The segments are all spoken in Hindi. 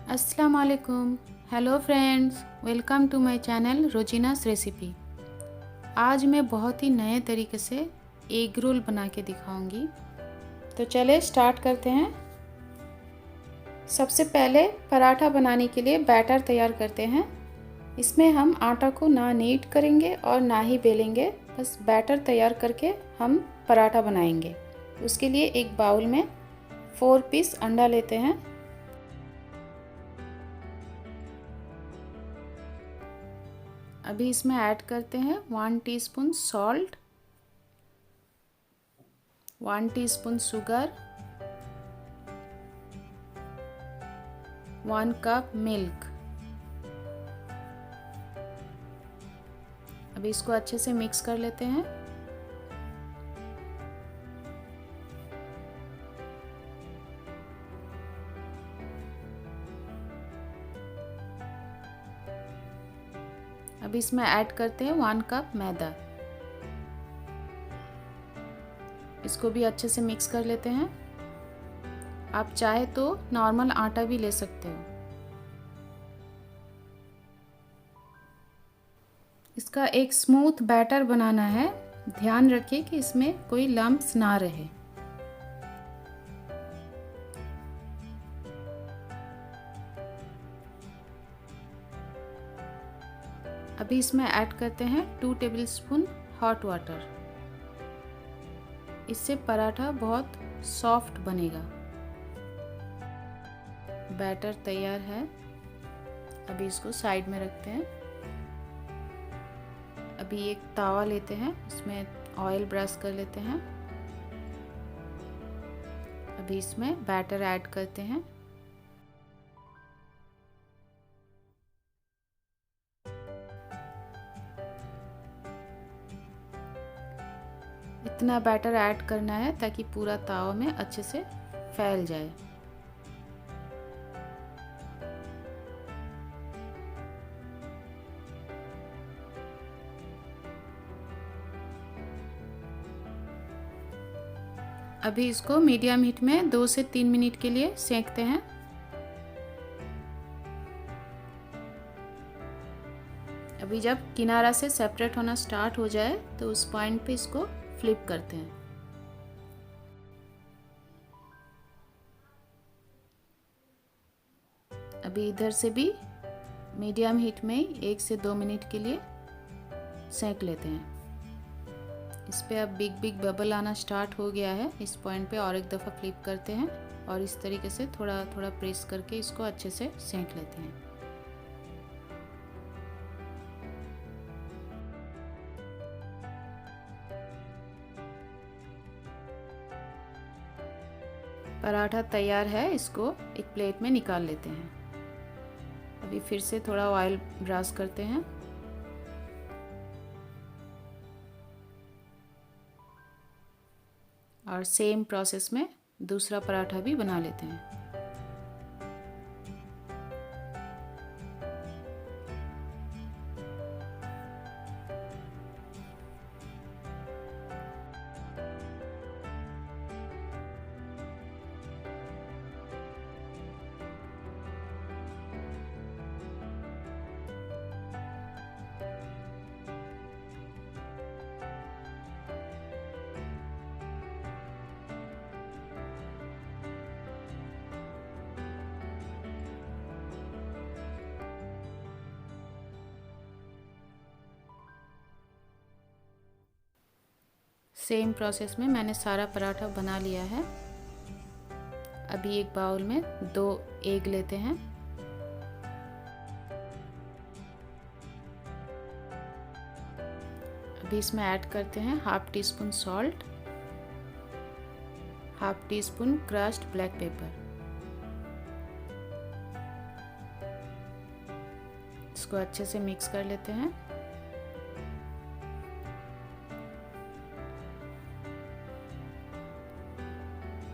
अस्सलाम वालेकुम। Hello friends, welcome to my channel Rozina's recipe. आज मैं बहुत ही नए तरीके से एग रोल बना के दिखाऊंगी। तो चले स्टार्ट करते हैं। सबसे पहले पराठा बनाने के लिए बैटर तैयार करते हैं। इसमें हम आटा को ना नीड करेंगे और ना ही बेलेंगे, बस बैटर तैयार करके हम पराठा बनाएंगे। उसके लिए एक बाउल में 4 पीस अंडा लेते हैं। अभी इसमें ऐड करते हैं 1 teaspoon salt, 1 teaspoon sugar, 1 cup milk. अभी इसको अच्छे से मिक्स कर लेते हैं। अभी इसमें ऐड करते हैं 1 कप मैदा। इसको भी अच्छे से मिक्स कर लेते हैं। आप चाहे तो नॉर्मल आटा भी ले सकते हो। इसका एक स्मूथ बैटर बनाना है। ध्यान रखिए कि इसमें कोई लम्प्स ना रहे। अभी इसमें ऐड करते हैं 2 टेबलस्पून हॉट वाटर। इससे पराठा बहुत सॉफ्ट बनेगा। बैटर तैयार है। अभी इसको साइड में रखते हैं। अभी एक तावा लेते हैं, इसमें ऑयल ब्रश कर लेते हैं। अभी इसमें बैटर ऐड करते हैं। इतना बैटर ऐड करना है ताकि पूरा तावा में अच्छे से फैल जाए। अभी इसको मीडियम हीट में 2 से 3 मिनट के लिए सेंकते हैं। अभी जब किनारा से सेपरेट होना स्टार्ट हो जाए तो उस पॉइंट पे इसको फ्लिप करते हैं। अभी इधर से भी मीडियम हीट में 1 से 2 मिनट के लिए सेंक लेते हैं। इस पे अब बिग बिग बबल आना स्टार्ट हो गया है। इस पॉइंट पे और एक दफ़ा फ्लिप करते हैं और इस तरीके से थोड़ा थोड़ा प्रेस करके इसको अच्छे से सेंक लेते हैं। पराठा तैयार है। इसको एक प्लेट में निकाल लेते हैं। अभी फिर से थोड़ा ऑयल ब्रश करते हैं। और सेम प्रोसेस में दूसरा पराठा भी बना लेते हैं। सेम प्रोसेस में मैंने सारा पराठा बना लिया है। अभी एक बाउल में 2 एग लेते हैं। अभी इसमें ऐड करते हैं 1/2 teaspoon salt, 1/2 teaspoon crushed black pepper. इसको अच्छे से मिक्स कर लेते हैं।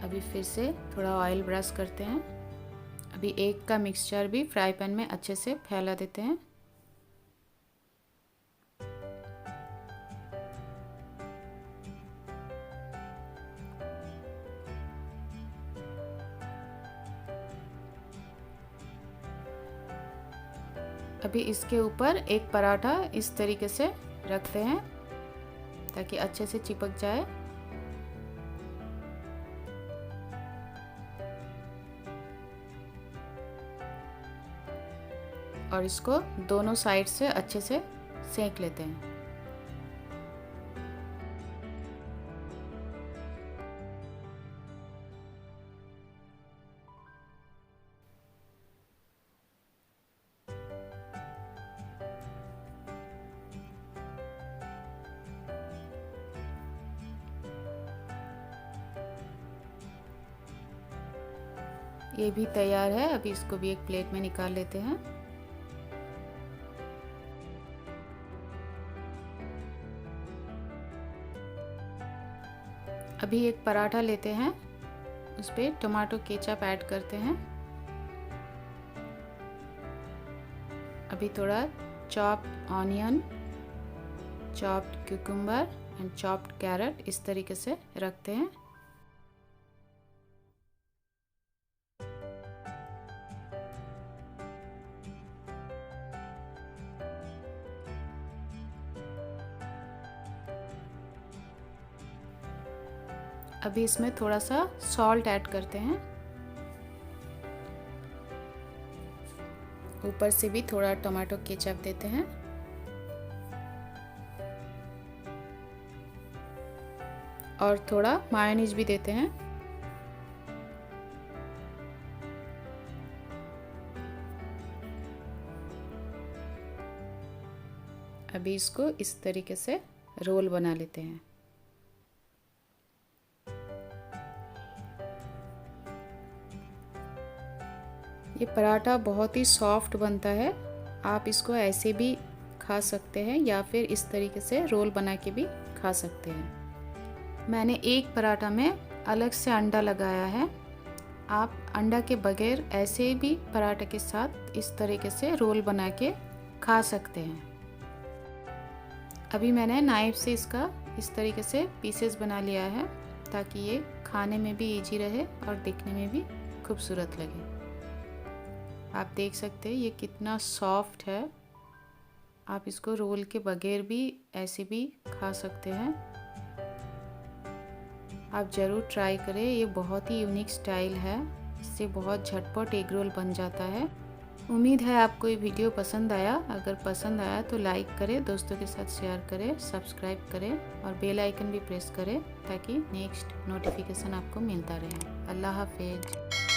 अभी फिर से थोड़ा ऑयल ब्रश करते हैं। अभी एग का मिक्सचर भी फ्राई पैन में अच्छे से फैला देते हैं। अभी इसके ऊपर एक पराठा इस तरीके से रखते हैं ताकि अच्छे से चिपक जाए। और इसको दोनों साइड से अच्छे से सेंक लेते हैं। ये भी तैयार है। अभी इसको भी एक प्लेट में निकाल लेते हैं। अभी एक पराठा लेते हैं, उस पर टमाटो केचप ऐड करते हैं। अभी थोड़ा chopped onion, chopped cucumber and chopped carrot इस तरीके से रखते हैं। अभी इसमें थोड़ा सा सॉल्ट ऐड करते हैं। ऊपर से भी थोड़ा टमाटो केचप देते हैं। और थोड़ा मायोनीज भी देते हैं। अभी इसको इस तरीके से रोल बना लेते हैं। ये पराठा बहुत ही सॉफ्ट बनता है। आप इसको ऐसे भी खा सकते हैं या फिर इस तरीके से रोल बना के भी खा सकते हैं। मैंने एक पराठा में अलग से अंडा लगाया है। आप अंडा के बगैर ऐसे भी पराठे के साथ इस तरीके से रोल बना के खा सकते हैं। अभी मैंने नाइफ से इसका इस तरीके से पीसेस बना लिया है ताकि ये खाने में भी इजी रहे और दिखने में भी खूबसूरत लगे। आप देख सकते हैं ये कितना सॉफ्ट है। आप इसको रोल के बगैर भी ऐसे भी खा सकते हैं। आप ज़रूर ट्राई करें। ये बहुत ही यूनिक स्टाइल है। इससे बहुत झटपट एग रोल बन जाता है। उम्मीद है आपको ये वीडियो पसंद आया। अगर पसंद आया तो लाइक करें, दोस्तों के साथ शेयर करें, सब्सक्राइब करें और बेल आइकन भी प्रेस करें ताकि नेक्स्ट नोटिफिकेशन आपको मिलता रहे। अल्लाह हाफिज।